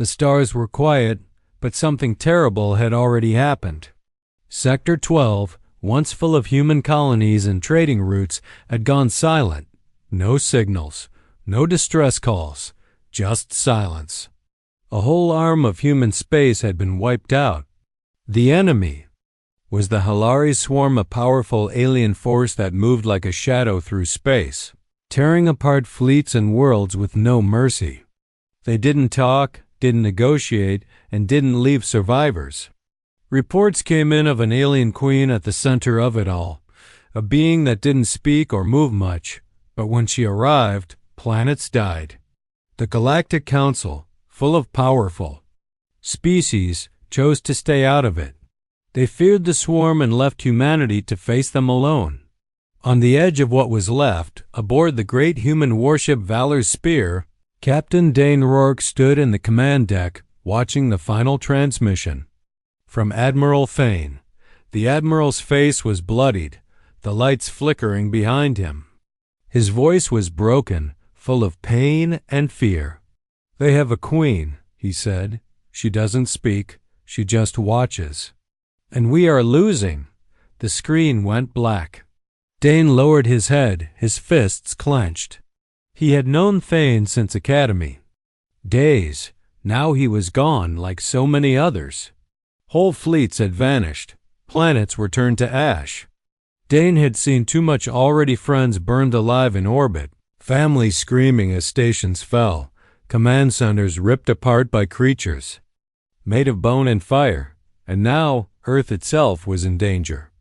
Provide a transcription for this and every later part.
The stars were quiet, but something terrible had already happened. Sector 12, once full of human colonies and trading routes, had gone silent. No signals, no distress calls, just silence. A whole arm of human space had been wiped out. The enemy was the Halari swarm, a powerful alien force that moved like a shadow through space, tearing apart fleets and worlds with no mercy. They didn't talk, didn't negotiate, and didn't leave survivors. Reports came in of an alien queen at the center of it all, a being that didn't speak or move much, but when she arrived, planets died. The Galactic Council, full of powerful species, chose to stay out of it. They feared the swarm and left humanity to face them alone. On the edge of what was left, aboard the great human warship Valor's Spear, Captain Dane Rourke stood in the command deck, watching the final transmission. From Admiral Thane, the Admiral's face was bloodied, the lights flickering behind him. His voice was broken, full of pain and fear. "They have a queen," he said. "She doesn't speak, she just watches. And we are losing." The screen went black. Dane lowered his head, his fists clenched. He had known Thane since Academy. Days, now he was gone like so many others. Whole fleets had vanished. Planets were turned to ash. Dane had seen too much already friends burned alive in orbit, families screaming as stations fell, command centers ripped apart by creatures made of bone and fire, and now Earth itself was in danger.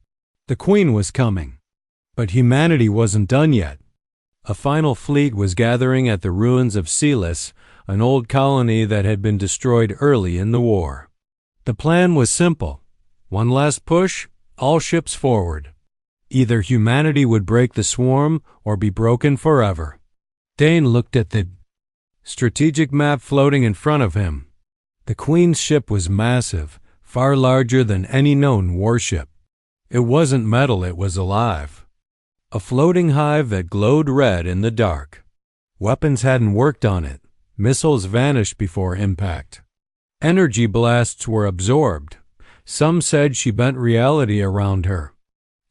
The Queen was coming, but humanity wasn't done yet. A final fleet was gathering at the ruins of Celis, an old colony that had been destroyed early in the war. The plan was simple. One last push, all ships forward. Either humanity would break the swarm or be broken forever. Dane looked at the strategic map floating in front of him. The Queen's ship was massive, far larger than any known warship. It wasn't metal, it was alive. A floating hive that glowed red in the dark. Weapons hadn't worked on it. Missiles vanished before impact. Energy blasts were absorbed. Some said she bent reality around her.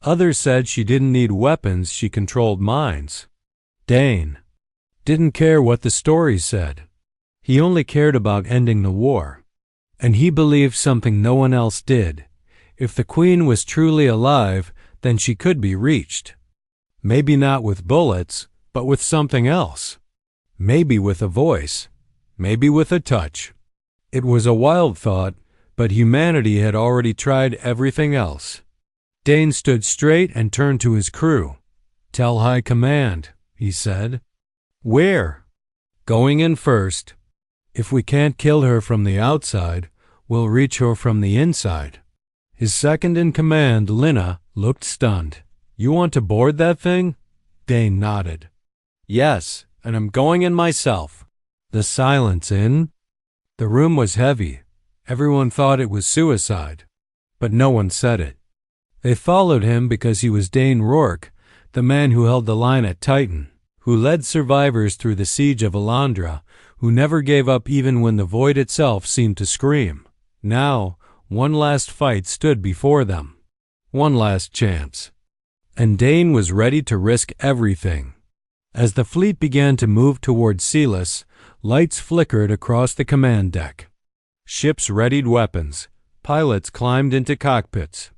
Others said she didn't need weapons, she controlled minds. Dane didn't care what the stories said. He only cared about ending the war. And he believed something no one else did. If the Queen was truly alive, then she could be reached. Maybe not with bullets, but with something else. Maybe with a voice. Maybe with a touch. It was a wild thought, but humanity had already tried everything else. Dane stood straight and turned to his crew. "Tell High Command," he said. "Where?" "Going in first. If we can't kill her from the outside, we'll reach her from the inside." His second-in-command, Lina, looked stunned. "You want to board that thing?" Dane nodded. "Yes, and I'm going in myself." The silence in. The room was heavy. Everyone thought it was suicide, but no one said it. They followed him because he was Dane Rourke, the man who held the line at Titan, who led survivors through the siege of Elandra, who never gave up even when the void itself seemed to scream. Now, one last fight stood before them. One last chance. And Dane was ready to risk everything. As the fleet began to move toward Celis, lights flickered across the command deck. Ships readied weapons. Pilots climbed into cockpits.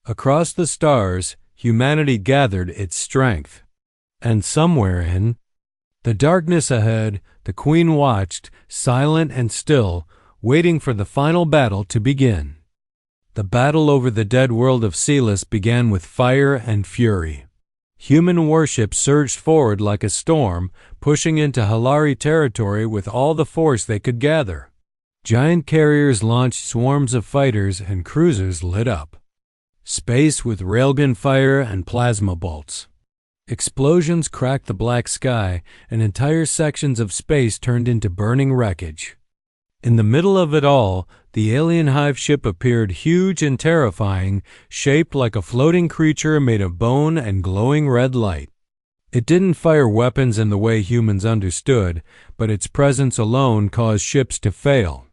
Across the stars, humanity gathered its strength. And somewhere in the darkness ahead, the Queen watched, silent and still, waiting for the final battle to begin. The battle over the dead world of Celis began with fire and fury. Human warships surged forward like a storm, pushing into Halari territory with all the force they could gather. Giant carriers launched swarms of fighters and cruisers lit up space with railgun fire and plasma bolts. Explosions cracked the black sky, and entire sections of space turned into burning wreckage. In the middle of it all, the alien hive ship appeared huge and terrifying, shaped like a floating creature made of bone and glowing red light. It didn't fire weapons in the way humans understood, but its presence alone caused ships to fail.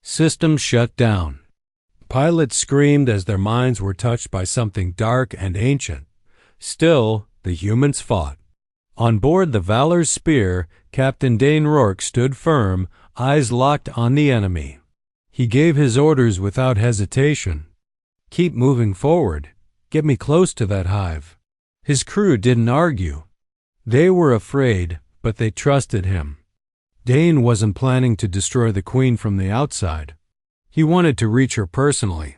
Systems shut down. Pilots screamed as their minds were touched by something dark and ancient. Still, the humans fought. On board the Valor's Spear, Captain Dane Rourke stood firm, eyes locked on the enemy. He gave his orders without hesitation. Keep moving forward. Get me close to that hive. His crew didn't argue. They were afraid, but they trusted him. Dane wasn't planning to destroy the Queen from the outside. He wanted to reach her personally.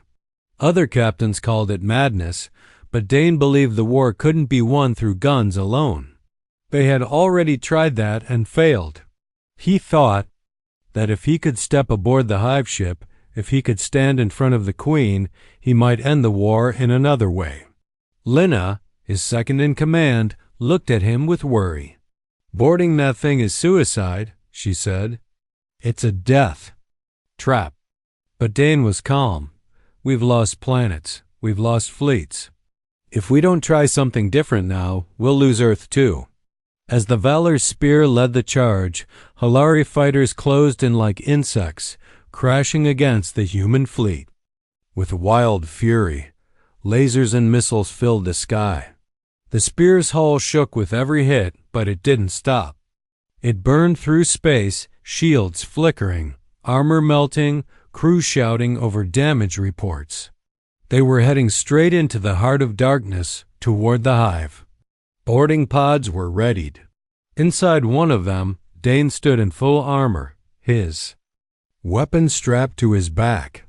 Other captains called it madness, but Dane believed the war couldn't be won through guns alone. They had already tried that and failed. He thought that if he could step aboard the hive ship, if he could stand in front of the Queen, he might end the war in another way. Lina, his second in command, looked at him with worry. "Boarding that thing is suicide," she said. "It's a death trap." But Dane was calm. "We've lost planets. We've lost fleets. If we don't try something different now, we'll lose Earth too." As the Valor's Spear led the charge, Halari fighters closed in like insects, crashing against the human fleet. With wild fury, lasers and missiles filled the sky. The Spear's hull shook with every hit, but it didn't stop. It burned through space, shields flickering, armor melting, crews shouting over damage reports. They were heading straight into the heart of darkness, toward the hive. Boarding pods were readied. Inside one of them, Dane stood in full armor, his weapon strapped to his back.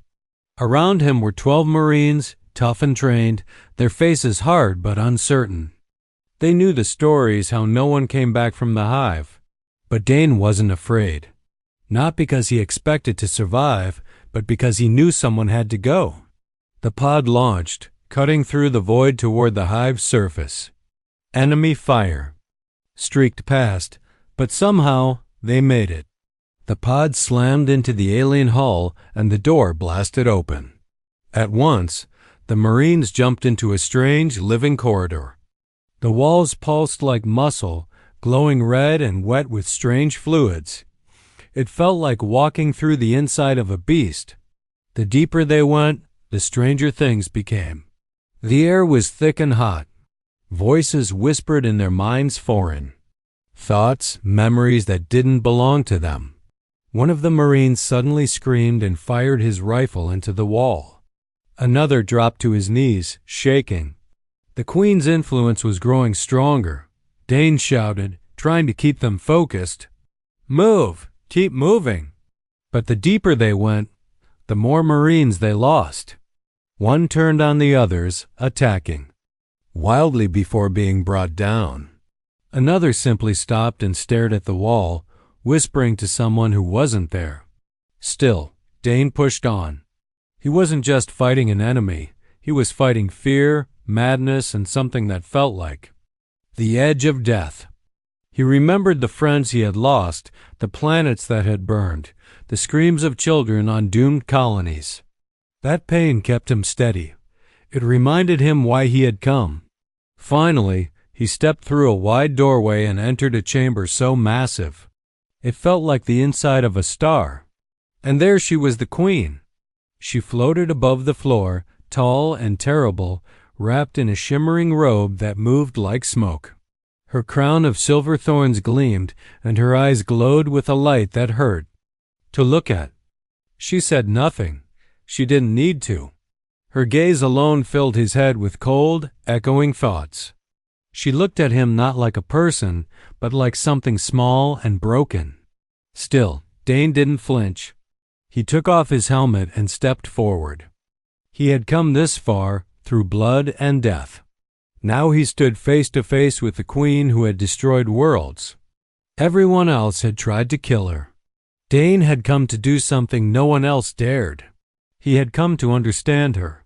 Around him were 12 Marines, tough and trained, their faces hard but uncertain. They knew the stories how no one came back from the hive. But Dane wasn't afraid. Not because he expected to survive, but because he knew someone had to go. The pod launched, cutting through the void toward the hive's surface. Enemy fire streaked past, but somehow they made it. The pod slammed into the alien hull and the door blasted open. At once, the Marines jumped into a strange, living corridor. The walls pulsed like muscle, glowing red and wet with strange fluids. It felt like walking through the inside of a beast. The deeper they went, the stranger things became. The air was thick and hot. Voices whispered in their minds foreign. Thoughts, memories that didn't belong to them. One of the Marines suddenly screamed and fired his rifle into the wall. Another dropped to his knees, shaking. The Queen's influence was growing stronger. Dane shouted, trying to keep them focused. "Move! Keep moving!" But the deeper they went, the more Marines they lost. One turned on the others, attacking wildly before being brought down. Another simply stopped and stared at the wall, whispering to someone who wasn't there. Still, Dane pushed on. He wasn't just fighting an enemy. He was fighting fear, madness, and something that felt like the edge of death. He remembered the friends he had lost, the planets that had burned, the screams of children on doomed colonies. That pain kept him steady. It reminded him why he had come. Finally, he stepped through a wide doorway and entered a chamber so massive. It felt like the inside of a star. And there she was, the Queen. She floated above the floor, tall and terrible, wrapped in a shimmering robe that moved like smoke. Her crown of silver thorns gleamed, and her eyes glowed with a light that hurt to look at. She said nothing. She didn't need to. Her gaze alone filled his head with cold, echoing thoughts. She looked at him not like a person, but like something small and broken. Still, Dane didn't flinch. He took off his helmet and stepped forward. He had come this far, through blood and death. Now he stood face to face with the Queen who had destroyed worlds. Everyone else had tried to kill her. Dane had come to do something no one else dared. He had come to understand her.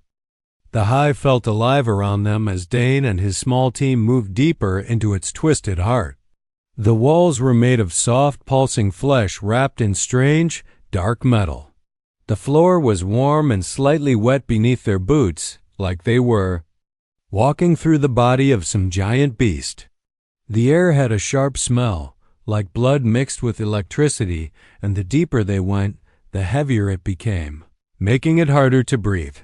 The hive felt alive around them as Dane and his small team moved deeper into its twisted heart. The walls were made of soft, pulsing flesh wrapped in strange, dark metal. The floor was warm and slightly wet beneath their boots, like they were walking through the body of some giant beast. The air had a sharp smell, like blood mixed with electricity, and the deeper they went, the heavier it became, making it harder to breathe.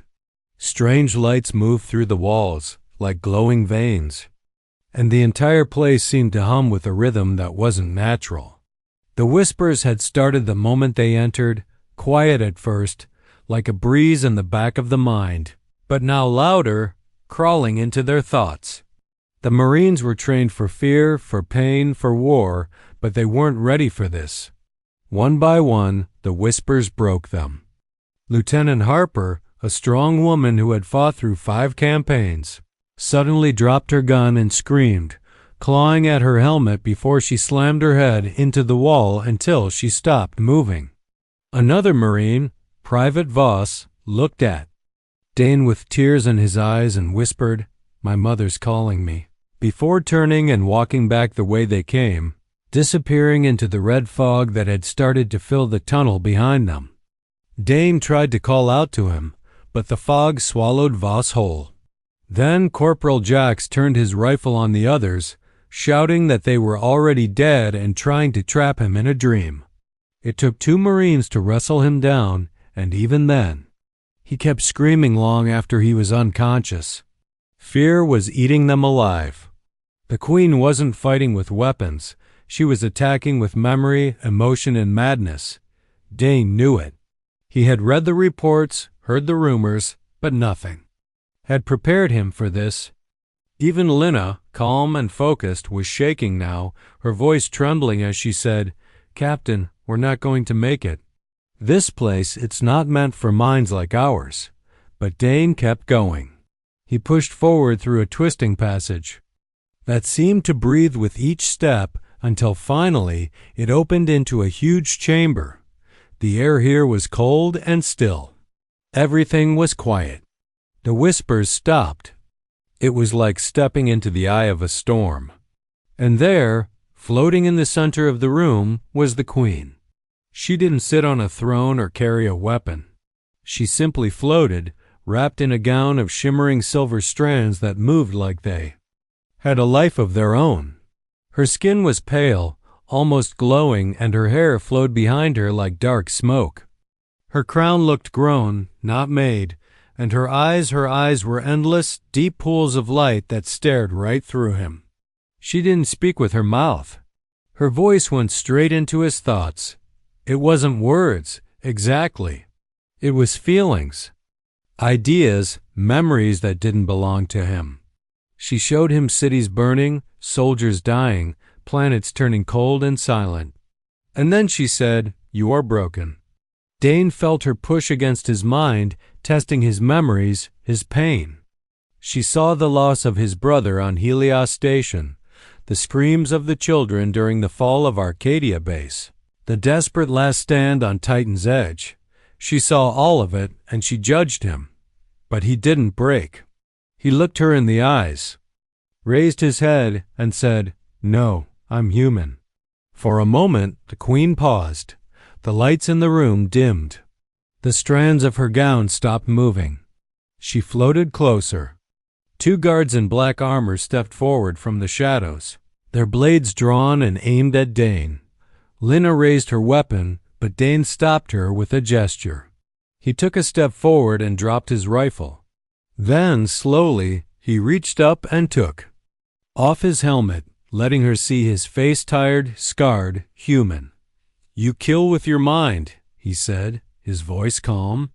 Strange lights moved through the walls, like glowing veins, and the entire place seemed to hum with a rhythm that wasn't natural. The whispers had started the moment they entered, quiet at first, like a breeze in the back of the mind, but now louder, crawling into their thoughts. The Marines were trained for fear, for pain, for war, but they weren't ready for this. One by one, the whispers broke them. Lieutenant Harper, a strong woman who had fought through 5 campaigns, suddenly dropped her gun and screamed, clawing at her helmet before she slammed her head into the wall until she stopped moving. Another Marine, Private Voss, looked at Dane with tears in his eyes and whispered, "My mother's calling me," before turning and walking back the way they came, disappearing into the red fog that had started to fill the tunnel behind them. Dane tried to call out to him, but the fog swallowed Voss whole. Then Corporal Jacks turned his rifle on the others, shouting that they were already dead and trying to trap him in a dream. It took 2 Marines to wrestle him down, and even then, he kept screaming long after he was unconscious. Fear was eating them alive. The Queen wasn't fighting with weapons. She was attacking with memory, emotion, and madness. Dane knew it. He had read the reports, heard the rumors, but nothing had prepared him for this. Even Lina, calm and focused, was shaking now, her voice trembling as she said, "Captain, we're not going to make it. This place, it's not meant for minds like ours." But Dane kept going. He pushed forward through a twisting passage that seemed to breathe with each step until finally it opened into a huge chamber. The air here was cold and still. Everything was quiet. The whispers stopped. It was like stepping into the eye of a storm. And there, floating in the center of the room, was the Queen. She didn't sit on a throne or carry a weapon. She simply floated, wrapped in a gown of shimmering silver strands that moved like they had a life of their own. Her skin was pale, almost glowing, and her hair flowed behind her like dark smoke. Her crown looked grown, not made, and her eyes were endless, deep pools of light that stared right through him. She didn't speak with her mouth. Her voice went straight into his thoughts. It wasn't words, exactly. It was feelings, ideas, memories that didn't belong to him. She showed him cities burning, soldiers dying, planets turning cold and silent. And then she said, "You are broken." Dane felt her push against his mind, testing his memories, his pain. She saw the loss of his brother on Helios Station, the screams of the children during the fall of Arcadia Base, the desperate last stand on Titan's Edge. She saw all of it, and she judged him. But he didn't break. He looked her in the eyes, raised his head, and said, "No, I'm human." For a moment, the Queen paused. The lights in the room dimmed. The strands of her gown stopped moving. She floated closer. 2 guards in black armor stepped forward from the shadows, their blades drawn and aimed at Dane. Lina raised her weapon, but Dane stopped her with a gesture. He took a step forward and dropped his rifle. Then, slowly, he reached up and took off his helmet, letting her see his face tired, scarred, human. "You kill with your mind," he said, his voice calm.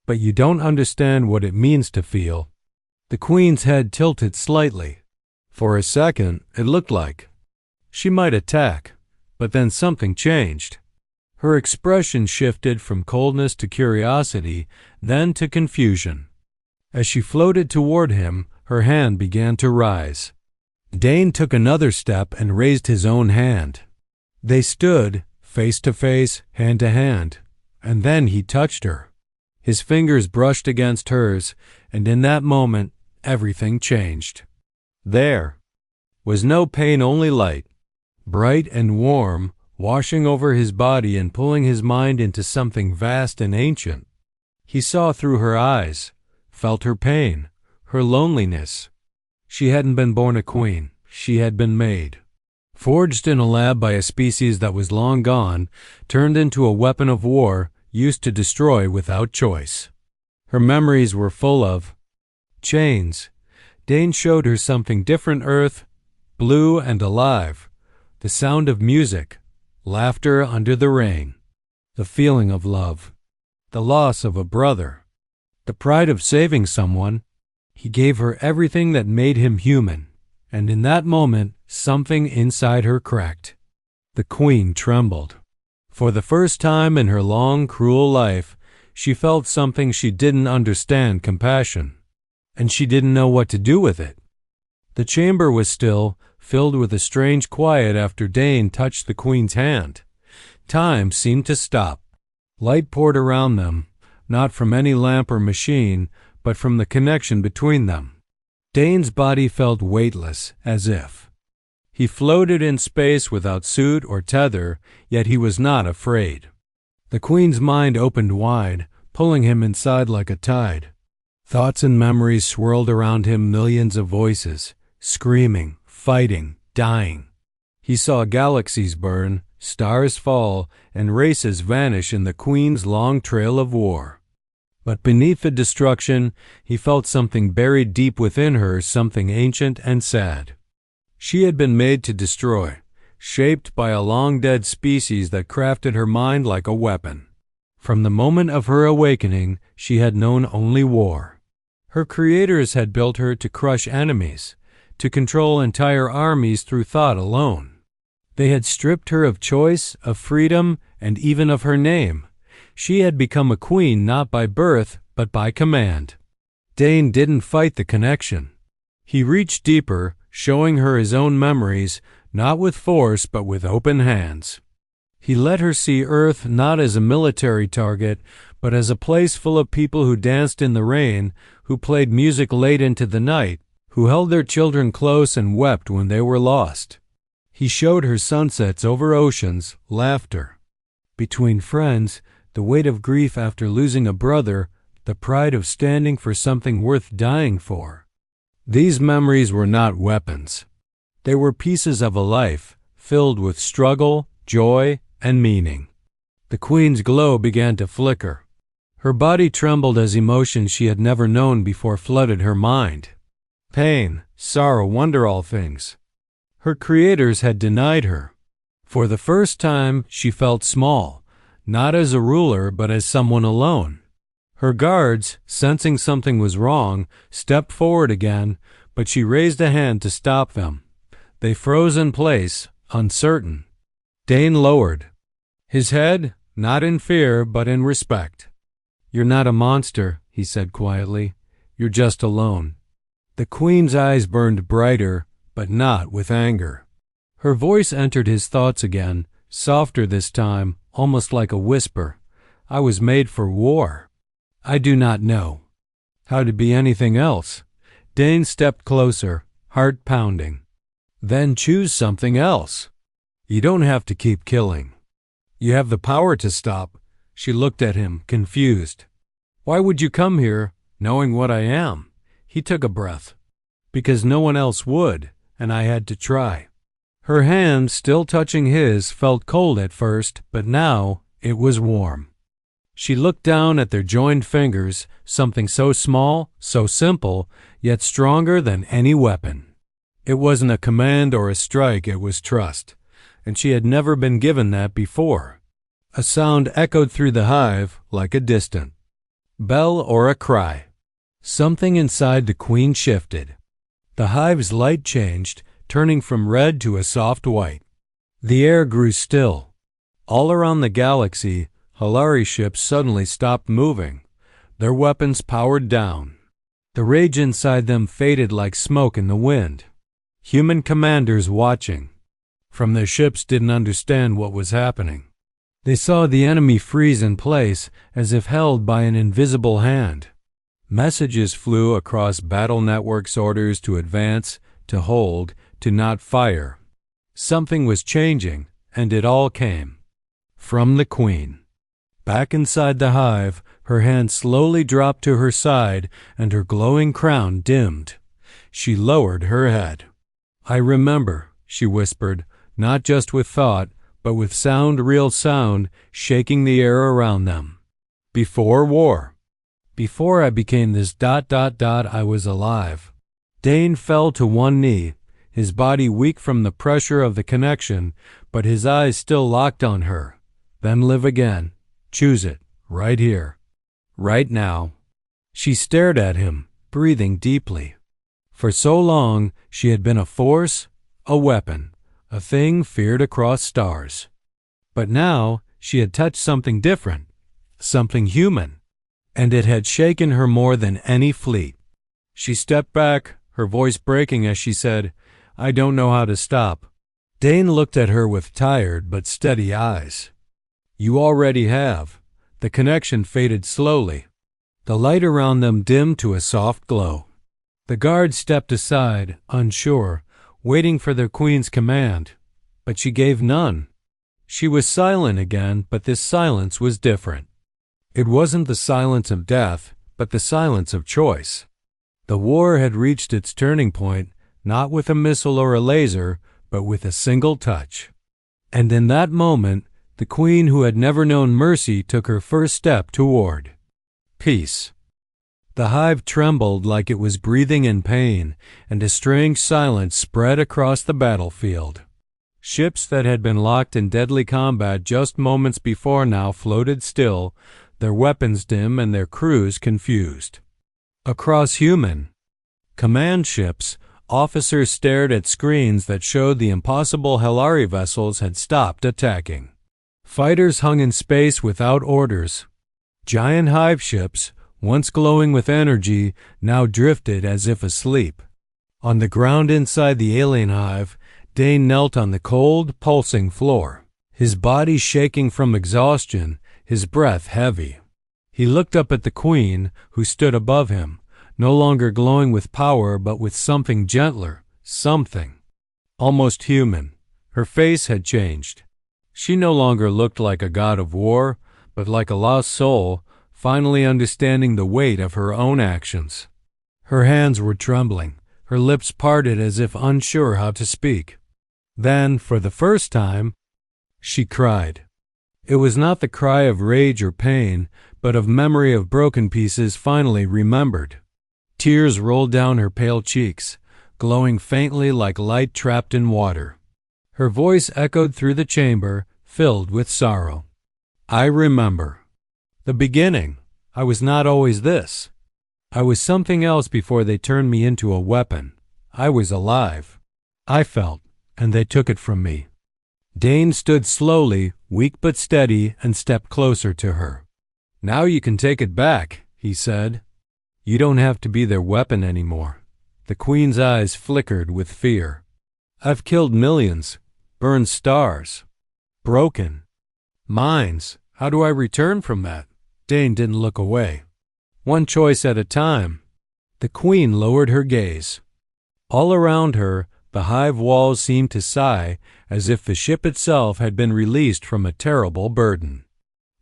"But you don't understand what it means to feel." The Queen's head tilted slightly. For a second, it looked like she might attack, but then something changed. Her expression shifted from coldness to curiosity, then to confusion. As she floated toward him, her hand began to rise. Dane took another step and raised his own hand. They stood, face to face, hand to hand, and then he touched her. His fingers brushed against hers, and in that moment, everything changed. There was no pain, only light, bright and warm, washing over his body and pulling his mind into something vast and ancient. He saw through her eyes, felt her pain, her loneliness. She hadn't been born a queen. She had been made. Forged in a lab by a species that was long gone, turned into a weapon of war, used to destroy without choice. Her memories were full of chains. Dane showed her something different: earth, blue and alive, the sound of music, laughter under the rain, the feeling of love, the loss of a brother, the pride of saving someone. He gave her everything that made him human, and in that moment something inside her cracked. The queen trembled. For the first time in her long, cruel life, she felt something she didn't understand: compassion. And she didn't know what to do with it. The chamber was still, filled with a strange quiet after Dane touched the queen's hand. Time seemed to stop. Light poured around them, not from any lamp or machine, but from the connection between them. Dane's body felt weightless, as if he floated in space without suit or tether, yet he was not afraid. The queen's mind opened wide, pulling him inside like a tide. Thoughts and memories swirled around him, millions of voices, screaming, fighting, dying. He saw galaxies burn, stars fall, and races vanish in the queen's long trail of war. But beneath the destruction, he felt something buried deep within her, something ancient and sad. She had been made to destroy, shaped by a long-dead species that crafted her mind like a weapon. From the moment of her awakening, she had known only war. Her creators had built her to crush enemies, to control entire armies through thought alone. They had stripped her of choice, of freedom, and even of her name. She had become a queen not by birth, but by command. Dane didn't fight the connection. He reached deeper, showing her his own memories, not with force but with open hands. He let her see Earth not as a military target, but as a place full of people who danced in the rain, who played music late into the night, who held their children close and wept when they were lost. He showed her sunsets over oceans, laughter between friends, the weight of grief after losing a brother, the pride of standing for something worth dying for. These memories were not weapons. They were pieces of a life, filled with struggle, joy, and meaning. The queen's glow began to flicker. Her body trembled as emotions she had never known before flooded her mind. Pain, sorrow, wonder, all things. Her creators had denied her. For the first time, she felt small, not as a ruler, but as someone alone. Her guards, sensing something was wrong, stepped forward again, but she raised a hand to stop them. They froze in place, uncertain. Dane lowered his head, not in fear, but in respect. "You're not a monster," he said quietly. "You're just alone." The queen's eyes burned brighter, but not with anger. Her voice entered his thoughts again, softer this time, almost like a whisper. "I was made for war. I do not know how to be anything else." Dane stepped closer, heart pounding. "Then choose something else. You don't have to keep killing. You have the power to stop." She looked at him, confused. "Why would you come here, knowing what I am?" He took a breath. "Because no one else would, and I had to try." Her hand, still touching his, felt cold at first, but now it was warm. She looked down at their joined fingers, something so small, so simple, yet stronger than any weapon. It wasn't a command or a strike, it was trust, and she had never been given that before. A sound echoed through the hive like a distant bell or a cry. Something inside the queen shifted. The hive's light changed, turning from red to a soft white. The air grew still. All around the galaxy, Halari ships suddenly stopped moving, their weapons powered down. The rage inside them faded like smoke in the wind. Human commanders watching from their ships didn't understand what was happening. They saw the enemy freeze in place as if held by an invisible hand. Messages flew across battle networks, orders to advance, to hold, to not fire. Something was changing, and it all came from the queen. Back inside the hive, her hand slowly dropped to her side, and her glowing crown dimmed. She lowered her head. "I remember," she whispered, not just with thought, but with sound, real sound, shaking the air around them. Before war. Before I became this ... I was alive. Dane fell to one knee, his body weak from the pressure of the connection, but his eyes still locked on her. Then live again. Choose it. Right here. Right now. She stared at him, breathing deeply. For so long, she had been a force, a weapon, a thing feared across stars. But now, she had touched something different, something human, and it had shaken her more than any fleet. She stepped back, her voice breaking as she said, "I don't know how to stop." Dane looked at her with tired but steady eyes. "You already have." The connection faded slowly. The light around them dimmed to a soft glow. The guard stepped aside, unsure, waiting for their queen's command, but she gave none. She was silent again, but this silence was different. It wasn't the silence of death, but the silence of choice. The war had reached its turning point, not with a missile or a laser, but with a single touch. And in that moment, the queen who had never known mercy took her first step toward peace. The hive trembled like it was breathing in pain, and a strange silence spread across the battlefield. Ships that had been locked in deadly combat just moments before now floated still, their weapons dim and their crews confused. Across human command ships, officers stared at screens that showed the impossible Helari vessels had stopped attacking. Fighters hung in space without orders. Giant hive ships, once glowing with energy, now drifted as if asleep. On the ground inside the alien hive, Dane knelt on the cold, pulsing floor, his body shaking from exhaustion, his breath heavy. He looked up at the queen, who stood above him, no longer glowing with power but with something gentler, something almost human. Her face had changed. She no longer looked like a god of war, but like a lost soul, finally understanding the weight of her own actions. Her hands were trembling, her lips parted as if unsure how to speak. Then, for the first time, she cried. It was not the cry of rage or pain, but of memory of broken pieces finally remembered. Tears rolled down her pale cheeks, glowing faintly like light trapped in water. Her voice echoed through the chamber, filled with sorrow. I remember. The beginning. I was not always this. I was something else before they turned me into a weapon. I was alive. I felt, and they took it from me. Dane stood slowly, weak but steady, and stepped closer to her. Now you can take it back, he said. You don't have to be their weapon anymore. The queen's eyes flickered with fear. I've killed millions, burned stars, broken minds. How do I return from that? Dane didn't look away. One choice at a time. The queen lowered her gaze. All around her, the hive walls seemed to sigh, as if the ship itself had been released from a terrible burden.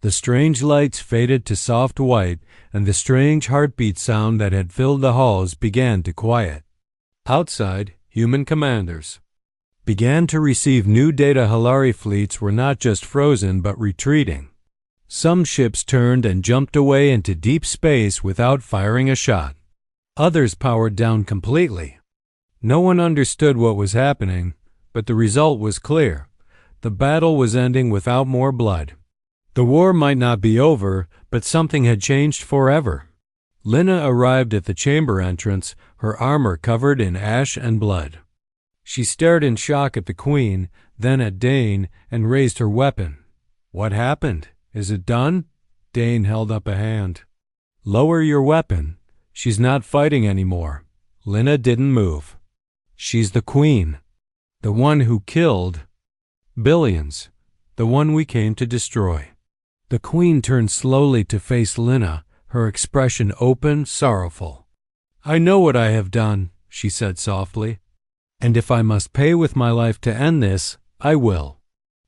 The strange lights faded to soft white, and the strange heartbeat sound that had filled the halls began to quiet. Outside, human commanders began to receive new data. Helari fleets were not just frozen but retreating. Some ships turned and jumped away into deep space without firing a shot. Others powered down completely. No one understood what was happening, but the result was clear. The battle was ending without more blood. The war might not be over, but something had changed forever. Lina arrived at the chamber entrance, her armor covered in ash and blood. She stared in shock at the queen, then at Dane, and raised her weapon. What happened? Is it done? Dane held up a hand. Lower your weapon. She's not fighting anymore. Lina didn't move. She's the queen. The one who killed billions. The one we came to destroy. The queen turned slowly to face Lina, her expression open, sorrowful. I know what I have done, she said softly. And if I must pay with my life to end this, I will.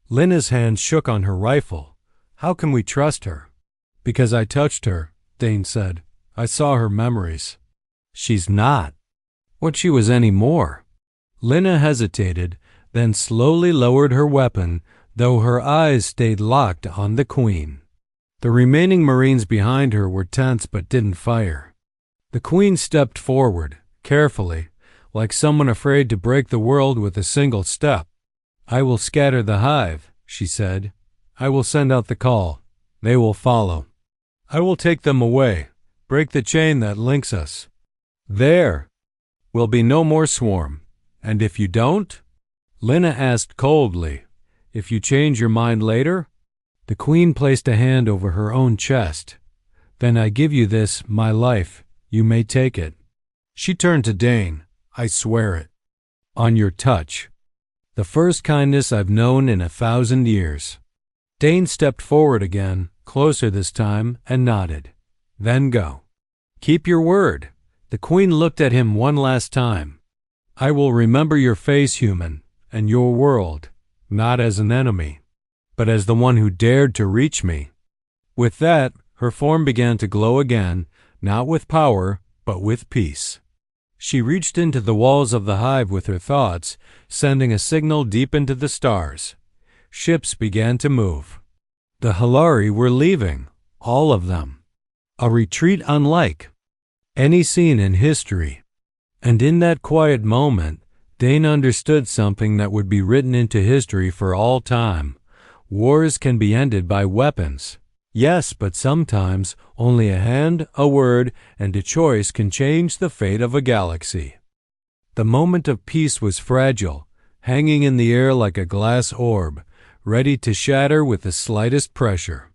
Lina's hand shook on her rifle. How can we trust her? Because I touched her, Dane said. I saw her memories. She's not what she was anymore. Lina hesitated, then slowly lowered her weapon, though her eyes stayed locked on the queen. The remaining Marines behind her were tense but didn't fire. The Queen stepped forward, carefully, like someone afraid to break the world with a single step. "I will scatter the hive," she said. "I will send out the call. They will follow. I will take them away, break the chain that links us. There will be no more swarm. And if you don't?" Lena asked coldly. "If you change your mind later?" The Queen placed a hand over her own chest. "Then I give you this, my life. You may take it." She turned to Dane. "I swear it. On your touch. The first kindness I've known in 1,000 years." Dane stepped forward again, closer this time, and nodded. "Then go. Keep your word." The Queen looked at him one last time. "I will remember your face, human, and your world, not as an enemy, but as the one who dared to reach me." With that, her form began to glow again, not with power, but with peace. She reached into the walls of the hive with her thoughts, sending a signal deep into the stars. Ships began to move. The Halari were leaving, all of them. A retreat unlike any seen in history. And in that quiet moment, Dane understood something that would be written into history for all time. Wars can be ended by weapons. Yes, but sometimes only a hand, a word, and a choice can change the fate of a galaxy. The moment of peace was fragile, hanging in the air like a glass orb, ready to shatter with the slightest pressure.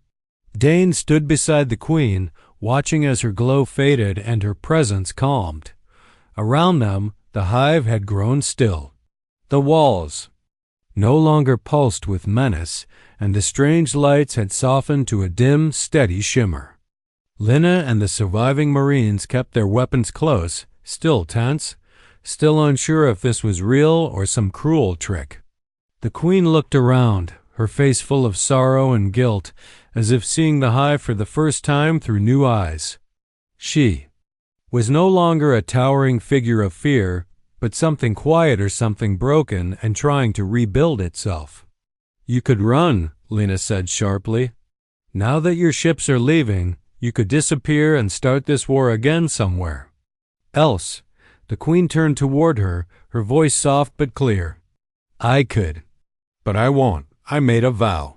Dane stood beside the Queen, watching as her glow faded and her presence calmed. Around them, the hive had grown still. The walls no longer pulsed with menace, and the strange lights had softened to a dim, steady shimmer. Lena and the surviving Marines kept their weapons close, still tense, still unsure if this was real or some cruel trick. The Queen looked around, her face full of sorrow and guilt, as if seeing the hive for the first time through new eyes. She was no longer a towering figure of fear, but something quiet or something broken and trying to rebuild itself. "You could run," Lena said sharply. "Now that your ships are leaving, you could disappear and start this war again somewhere. Else," the Queen turned toward her, her voice soft but clear. "I could. But I won't. I made a vow."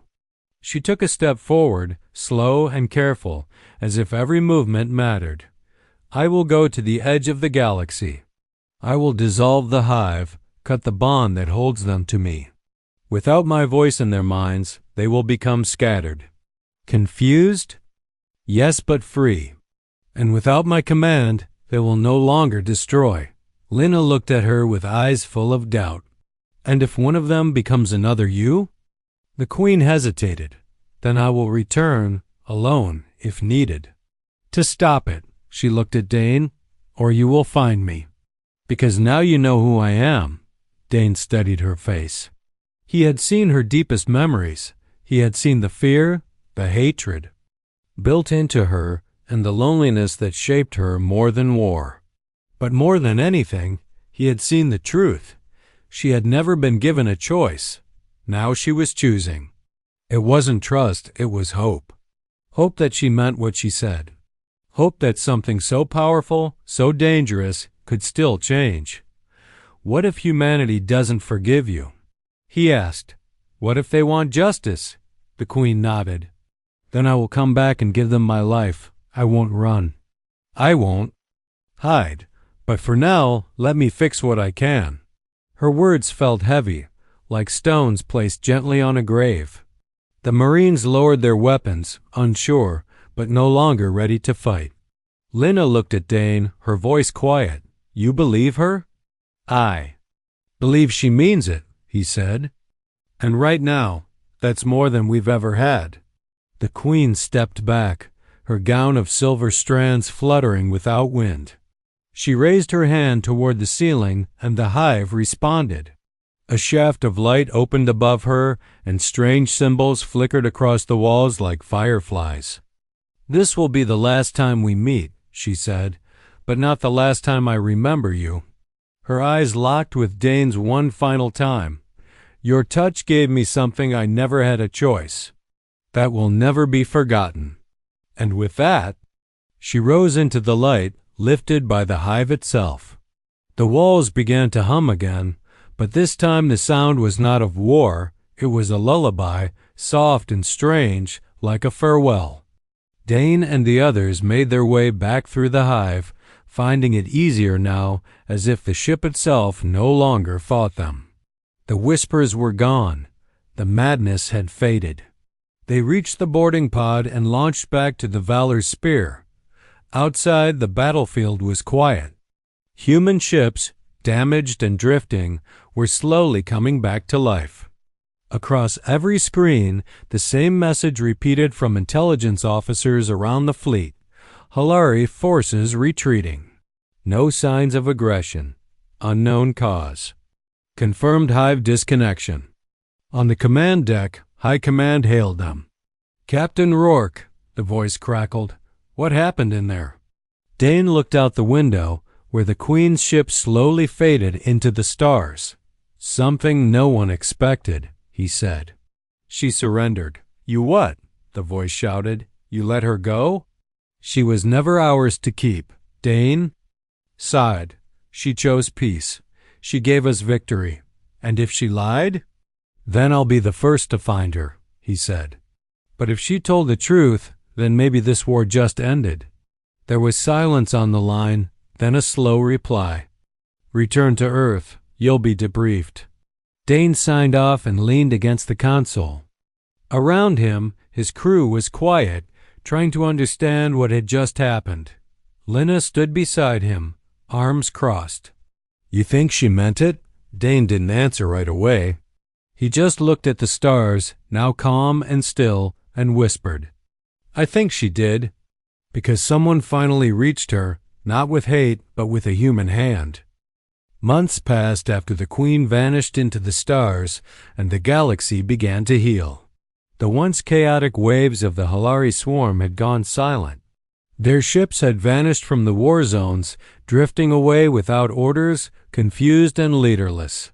She took a step forward, slow and careful, as if every movement mattered. "I will go to the edge of the galaxy. I will dissolve the hive, cut the bond that holds them to me. Without my voice in their minds, they will become scattered. Confused? Yes, but free. And without my command, they will no longer destroy." Lena looked at her with eyes full of doubt. "And if one of them becomes another you?" The Queen hesitated. "Then I will return, alone, if needed. To stop it," she looked at Dane, "or you will find me. Because now you know who I am." Dane studied her face. He had seen her deepest memories. He had seen the fear, the hatred, built into her, and the loneliness that shaped her more than war. But more than anything, he had seen the truth. She had never been given a choice. Now she was choosing. It wasn't trust, it was hope. Hope that she meant what she said. Hope that something so powerful, so dangerous, could still change. "What if humanity doesn't forgive you?" he asked. "What if they want justice?" The Queen nodded. "Then I will come back and give them my life. I won't run. I won't hide. But for now, let me fix what I can." Her words felt heavy, like stones placed gently on a grave. The Marines lowered their weapons, unsure, but no longer ready to fight. Lena looked at Dane, her voice quiet. "You believe her?" "I believe she means it," he said. "And right now, that's more than we've ever had." The Queen stepped back, her gown of silver strands fluttering without wind. She raised her hand toward the ceiling, and the hive responded. A shaft of light opened above her, and strange symbols flickered across the walls like fireflies. "This will be the last time we meet," she said, "but not the last time I remember you." Her eyes locked with Dane's one final time. "Your touch gave me something I never had a choice." that will never be forgotten." And with that, she rose into the light, lifted by the hive itself. The walls began to hum again, but this time the sound was not of war. It was a lullaby, soft and strange, like a farewell. Dane and the others made their way back through the hive, finding it easier now, as if the ship itself no longer fought them. The whispers were gone. The madness had faded. They reached the boarding pod and launched back to the Valor's Spear. Outside, the battlefield was quiet. Human ships, damaged and drifting, were slowly coming back to life. Across every screen, the same message repeated from intelligence officers around the fleet: Halari forces retreating. No signs of aggression. Unknown cause. Confirmed hive disconnection. On the command deck, High Command hailed them. "Captain Rourke," the voice crackled. "What happened in there?" Dane looked out the window, where the Queen's ship slowly faded into the stars. "Something no one expected," he said. "She surrendered." "You what?" the voice shouted. "You let her go?" "She was never ours to keep." Dane sighed. "She chose peace. She gave us victory. And if she lied? Then I'll be the first to find her," he said. "But if she told the truth, then maybe this war just ended." There was silence on the line, then a slow reply. "Return to Earth. You'll be debriefed." Dane signed off and leaned against the console. Around him, his crew was quiet, trying to understand what had just happened. Lina stood beside him, arms crossed. "You think she meant it?" Dane didn't answer right away. He just looked at the stars, now calm and still, and whispered, "I think she did, because someone finally reached her, not with hate, but with a human hand." Months passed after the Queen vanished into the stars, and the galaxy began to heal. The once chaotic waves of the Halari swarm had gone silent. Their ships had vanished from the war zones, drifting away without orders, confused and leaderless.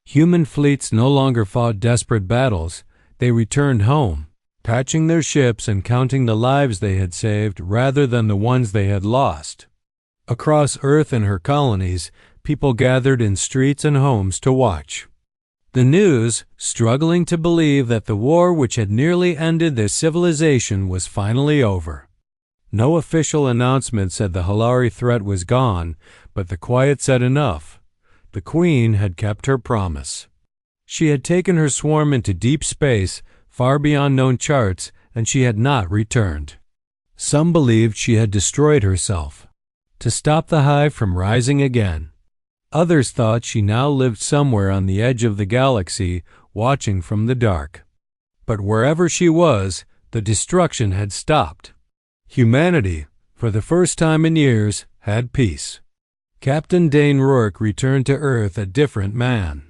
Human fleets no longer fought desperate battles. They returned home, patching their ships and counting the lives they had saved rather than the ones they had lost. Across Earth and her colonies, people gathered in streets and homes to watch. The news, struggling to believe that the war which had nearly ended their civilization was finally over. No official announcement said the Halari threat was gone, but the quiet said enough. The Queen had kept her promise. She had taken her swarm into deep space, far beyond known charts, and she had not returned. Some believed she had destroyed herself, to stop the hive from rising again. Others thought she now lived somewhere on the edge of the galaxy, watching from the dark. But wherever she was, the destruction had stopped. Humanity, for the first time in years, had peace. Captain Dane Rourke returned to Earth a different man.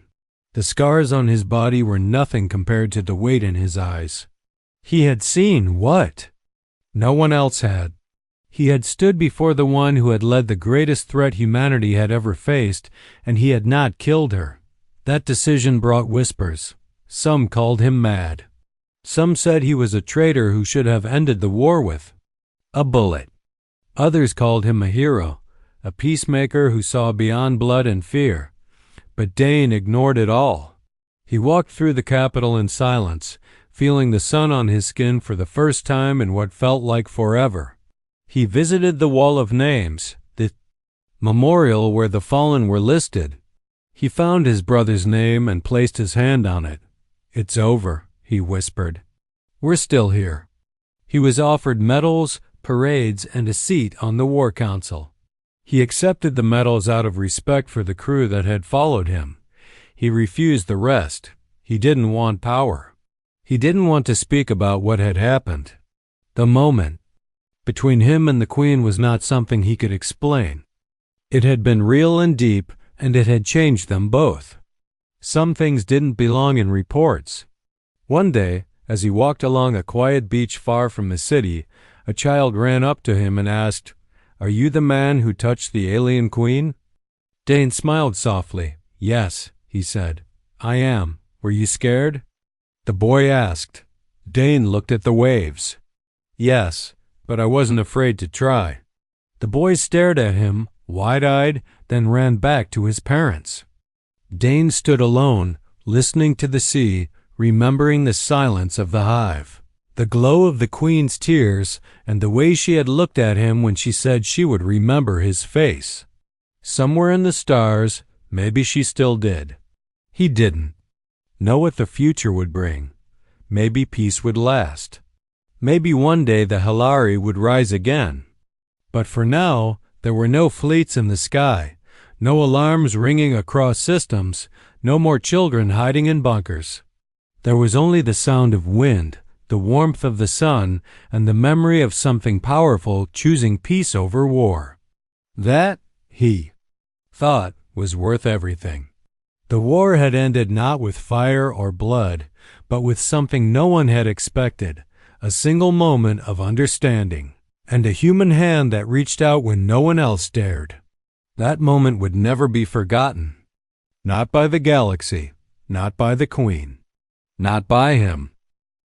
The scars on his body were nothing compared to the weight in his eyes. He had seen what? No one else had. He had stood before the one who had led the greatest threat humanity had ever faced, and he had not killed her. That decision brought whispers. Some called him mad. Some said he was a traitor who should have ended the war with a bullet. Others called him a hero, a peacemaker who saw beyond blood and fear. But Dane ignored it all. He walked through the capital in silence, feeling the sun on his skin for the first time in what felt like forever. He visited the Wall of Names, the memorial where the fallen were listed. He found his brother's name and placed his hand on it. "It's over," he whispered. "We're still here." He was offered medals, parades, and a seat on the War Council. He accepted the medals out of respect for the crew that had followed him. He refused the rest. He didn't want power. He didn't want to speak about what had happened. The moment between him and the Queen was not something he could explain. It had been real and deep, and it had changed them both. Some things didn't belong in reports. One day, as he walked along a quiet beach far from the city, a child ran up to him and asked, "Are you the man who touched the alien queen?" Dane smiled softly. "Yes," he said. "I am. Were you scared?" The boy asked, Dane looked at the waves. Yes, but I wasn't afraid to try. The boy stared at him, wide-eyed, then ran back to his parents. Dane stood alone, listening to the sea, remembering the silence of the hive, the glow of the queen's tears, and the way she had looked at him when she said she would remember his face. Somewhere in the stars, maybe she still did. He didn't know what the future would bring. Maybe peace would last. Maybe one day the Hilari would rise again. But for now, there were no fleets in the sky, no alarms ringing across systems, no more children hiding in bunkers. There was only the sound of wind, the warmth of the sun, and the memory of something powerful choosing peace over war. That, he thought, was worth everything. The war had ended not with fire or blood, but with something no one had expected, a single moment of understanding, and a human hand that reached out when no one else dared. That moment would never be forgotten. Not by the galaxy, not by the Queen, not by him.